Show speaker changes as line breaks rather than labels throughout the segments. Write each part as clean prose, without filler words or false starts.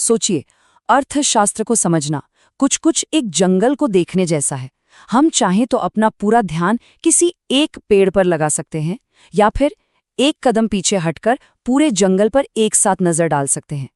सोचिए, अर्थशास्त्र को समझना कुछ कुछ एक जंगल को देखने जैसा है। हम चाहें तो अपना पूरा ध्यान किसी एक पेड़ पर लगा सकते हैं या फिर एक कदम पीछे हटकर पूरे जंगल पर एक साथ नजर डाल सकते हैं।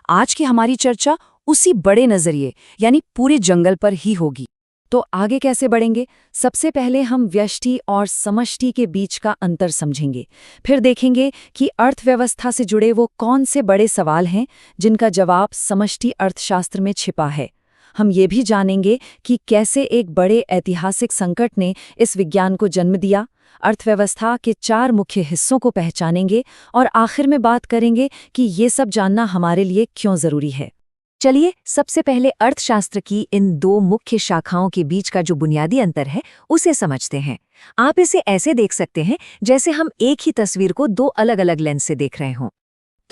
आज की हमारी चर्चा उसी बड़े नजरिए यानी पूरे जंगल पर ही होगी। तो आगे कैसे बढ़ेंगे? सबसे पहले हम व्यष्टि और समष्टि के बीच का अंतर समझेंगे। फिर देखेंगे कि अर्थव्यवस्था से जुड़े वो कौन से बड़े सवाल हैं जिनका जवाब समष्टि अर्थशास्त्र में छिपा है। हम ये भी जानेंगे कि कैसे एक बड़े ऐतिहासिक संकट ने इस विज्ञान को जन्म दिया। अर्थव्यवस्था के 4 मुख्य हिस्सों को पहचानेंगे और आखिर में बात करेंगे कि ये सब जानना हमारे लिए क्यों जरूरी है। चलिए सबसे पहले अर्थशास्त्र की इन 2 मुख्य शाखाओं के बीच का जो बुनियादी अंतर है उसे समझते हैं। आप इसे ऐसे देख सकते हैं जैसे हम एक ही तस्वीर को 2 अलग-अलग लेंस से देख रहे हों।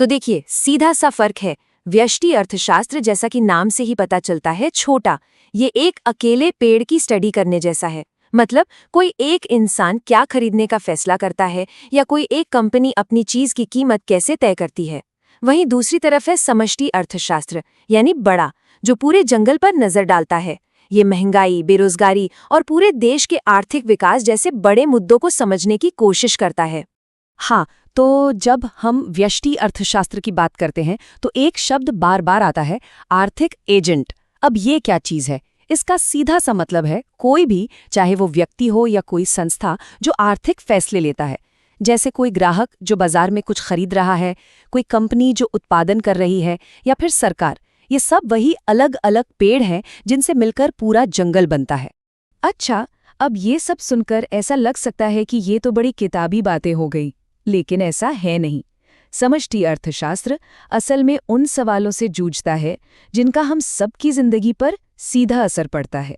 तो देखिए, सीधा सा फर्क है। व्यष्टि अर्थशास्त्र, जैसा कि नाम से ही पता चलता है, छोटा। ये एक अकेले पेड़ की स्टडी करने जैसा है। मतलब कोई एक इंसान क्या खरीदने का फैसला करता है या कोई एक कंपनी अपनी चीज की कीमत कैसे तय करती है। वहीं दूसरी तरफ है समष्टि अर्थशास्त्र, यानी बड़ा, जो पूरे जंगल पर नजर डालता है। ये महंगाई, बेरोजगारी और पूरे देश के आर्थिक विकास जैसे बड़े मुद्दों को समझने की कोशिश करता है।
हाँ, तो जब हम व्यष्टि अर्थशास्त्र की बात करते हैं तो एक शब्द बार बार आता है, आर्थिक एजेंट। अब ये क्या चीज़ है? इसका सीधा सा मतलब है कोई भी, चाहे वो व्यक्ति हो या कोई संस्था, जो आर्थिक फैसले लेता है। जैसे कोई ग्राहक जो बाजार में कुछ खरीद रहा है, कोई कंपनी जो उत्पादन कर रही है, या फिर सरकार। ये सब वही अलग अलग पेड़ हैं जिनसे मिलकर पूरा जंगल बनता है। अच्छा, अब ये सब सुनकर ऐसा लग सकता है कि ये तो बड़ी किताबी बातें हो गई, लेकिन ऐसा है नहीं। समष्टि अर्थशास्त्र असल में उन सवालों से जूझता है जिनका हम सबकी जिंदगी पर सीधा असर पड़ता है।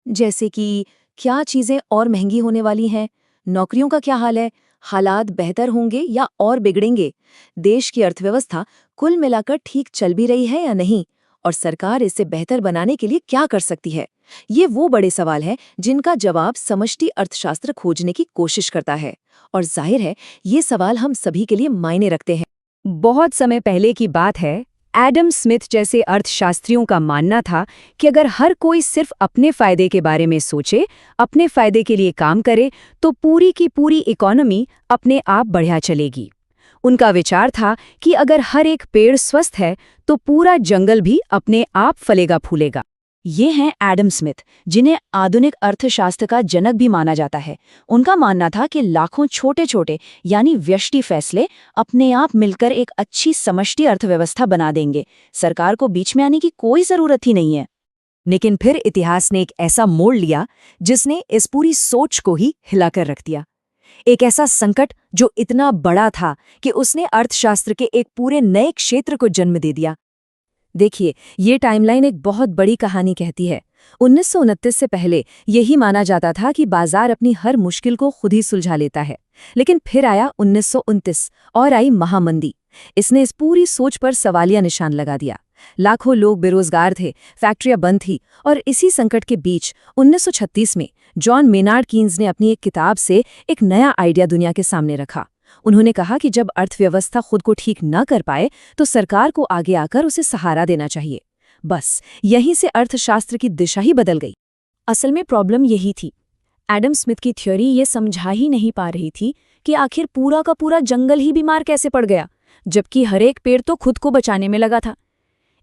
जैसे कि क्या चीजें और महंगी होने वाली हैं, नौकरियों का क्या हाल है, हालात बेहतर होंगे या और बिगड़ेंगे, देश की अर्थव्यवस्था कुल मिलाकर ठीक चल भी रही है या नहीं, और सरकार इसे बेहतर बनाने के लिए क्या कर सकती है। ये वो बड़े सवाल हैं जिनका जवाब समष्टि अर्थशास्त्र खोजने की कोशिश करता है। और जाहिर है, ये सवाल हम सभी के लिए मायने रखते हैं। बहुत समय पहले की बात है, एडम स्मिथ जैसे अर्थशास्त्रियों का मानना था कि अगर हर कोई सिर्फ अपने फायदे के बारे में सोचे, अपने फायदे के लिए काम करे, तो पूरी की पूरी इकोनॉमी अपने आप बढ़िया चलेगी। उनका विचार था कि अगर हर एक पेड़ स्वस्थ है तो पूरा जंगल भी अपने आप फलेगा फूलेगा। ये हैं एडम स्मिथ, जिन्हें आधुनिक अर्थशास्त्र का जनक भी माना जाता है। उनका मानना था कि लाखों छोटे छोटे यानी व्यष्टि फैसले अपने आप मिलकर एक अच्छी समष्टि अर्थव्यवस्था बना देंगे। सरकार को बीच में आने की कोई जरूरत ही नहीं है। लेकिन फिर इतिहास ने एक ऐसा मोड़ लिया जिसने इस पूरी सोच को ही हिलाकर रख दिया। एक ऐसा संकट जो इतना बड़ा था कि उसने अर्थशास्त्र के एक पूरे नए क्षेत्र को जन्म दे दिया। देखिए, ये टाइमलाइन एक बहुत बड़ी कहानी कहती है। 1929 से पहले यही माना जाता था कि बाजार अपनी हर मुश्किल को खुद ही सुलझा लेता है। लेकिन फिर आया 1929 और आई महामंदी। इसने इस पूरी सोच पर सवालिया निशान लगा दिया। लाखों लोग बेरोजगार थे, फैक्ट्रियां बंद थी, और इसी संकट के बीच 1936 में जॉन मेनार्ड कीन्स ने अपनी एक किताब से एक नया आइडिया दुनिया के सामने रखा। उन्होंने कहा कि जब अर्थव्यवस्था खुद को ठीक न कर पाए तो सरकार को आगे आकर उसे सहारा देना चाहिए। बस यहीं से अर्थशास्त्र की दिशा ही बदल गई। असल में प्रॉब्लम यही थी, एडम स्मिथ की थ्योरी ये समझा ही नहीं पा रही थी कि आखिर पूरा का पूरा जंगल ही बीमार कैसे पड़ गया, जबकि हर एक पेड़ तो खुद को बचाने में लगा था।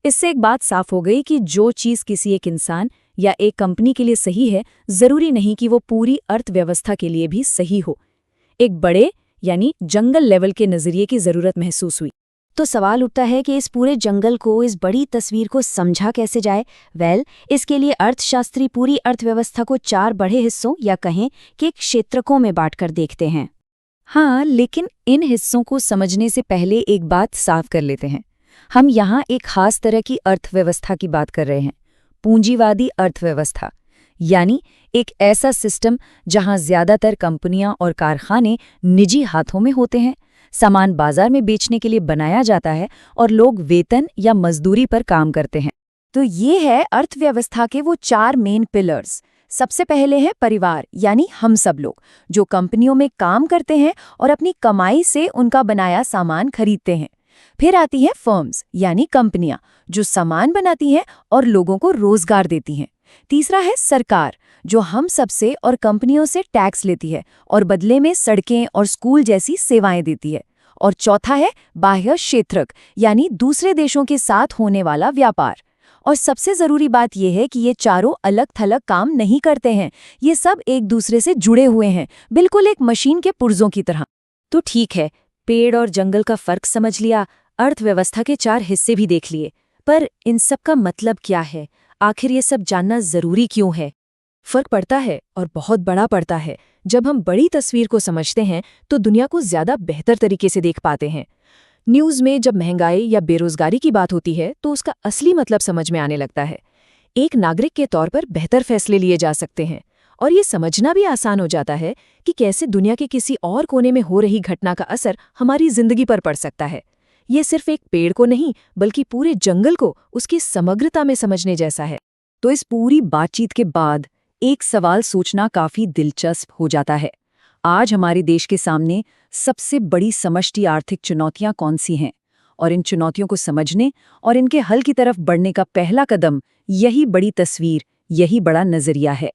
इससे एक बात साफ हो गई कि जो चीज़ किसी एक इंसान या एक कंपनी के लिए सही है, जरूरी नहीं कि वो पूरी अर्थव्यवस्था के लिए भी सही हो। एक बड़े यानी जंगल लेवल के नजरिए की जरूरत महसूस हुई। तो सवाल उठता है कि इस पूरे जंगल को, इस बड़ी तस्वीर को समझा कैसे जाए। इसके लिए अर्थशास्त्री पूरी अर्थव्यवस्था को 4 बड़े हिस्सों या कहें कि क्षेत्रकों में बांटकर देखते हैं। हाँ, लेकिन इन हिस्सों को समझने से पहले एक बात साफ कर लेते हैं। हम यहाँ एक खास तरह की अर्थव्यवस्था की बात कर रहे हैं, पूंजीवादी अर्थव्यवस्था, यानी एक ऐसा सिस्टम जहां ज्यादातर कंपनियां और कारखाने निजी हाथों में होते हैं, सामान बाजार में बेचने के लिए बनाया जाता है और लोग वेतन या मजदूरी पर काम करते हैं। तो ये है अर्थव्यवस्था के वो 4 मेन पिलर्स। सबसे पहले है परिवार, यानी हम सब लोग जो कंपनियों में काम करते हैं और अपनी कमाई से उनका बनाया सामान खरीदते हैं। फिर आती है फर्म्स, यानी कंपनियां जो सामान बनाती हैं और लोगों को रोजगार देती हैं। तीसरा है सरकार, जो हम सबसे और कंपनियों से टैक्स लेती है और बदले में सड़कें और स्कूल जैसी सेवाएं देती है। और चौथा है बाह्य क्षेत्रक, यानी दूसरे देशों के साथ होने वाला व्यापार। और सबसे जरूरी बात यह है कि ये चारों अलग थलग काम नहीं करते हैं, ये सब एक दूसरे से जुड़े हुए हैं, बिल्कुल एक मशीन के पुर्जों की तरह। तो ठीक है, पेड़ और जंगल का फर्क समझ लिया, अर्थव्यवस्था के 4 हिस्से भी देख लिए, पर इन सब का मतलब क्या है? आखिर ये सब जानना जरूरी क्यों है? फर्क पड़ता है, और बहुत बड़ा पड़ता है। जब हम बड़ी तस्वीर को समझते हैं तो दुनिया को ज्यादा बेहतर तरीके से देख पाते हैं। न्यूज़ में जब महंगाई या बेरोजगारी की बात होती है तो उसका असली मतलब समझ में आने लगता है। एक नागरिक के तौर पर बेहतर फैसले लिए जा सकते हैं, और ये समझना भी आसान हो जाता है कि कैसे दुनिया के किसी और कोने में हो रही घटना का असर हमारी जिंदगी पर पड़ सकता है। ये सिर्फ एक पेड़ को नहीं, बल्कि पूरे जंगल को उसकी समग्रता में समझने जैसा है।
तो इस पूरी बातचीत के बाद एक सवाल सोचना काफी दिलचस्प हो जाता है। आज हमारे देश के सामने सबसे बड़ी समष्टि आर्थिक चुनौतियां कौन सी हैं? और इन चुनौतियों को समझने और इनके हल की तरफ बढ़ने का पहला कदम यही बड़ी तस्वीर, यही बड़ा नजरिया है।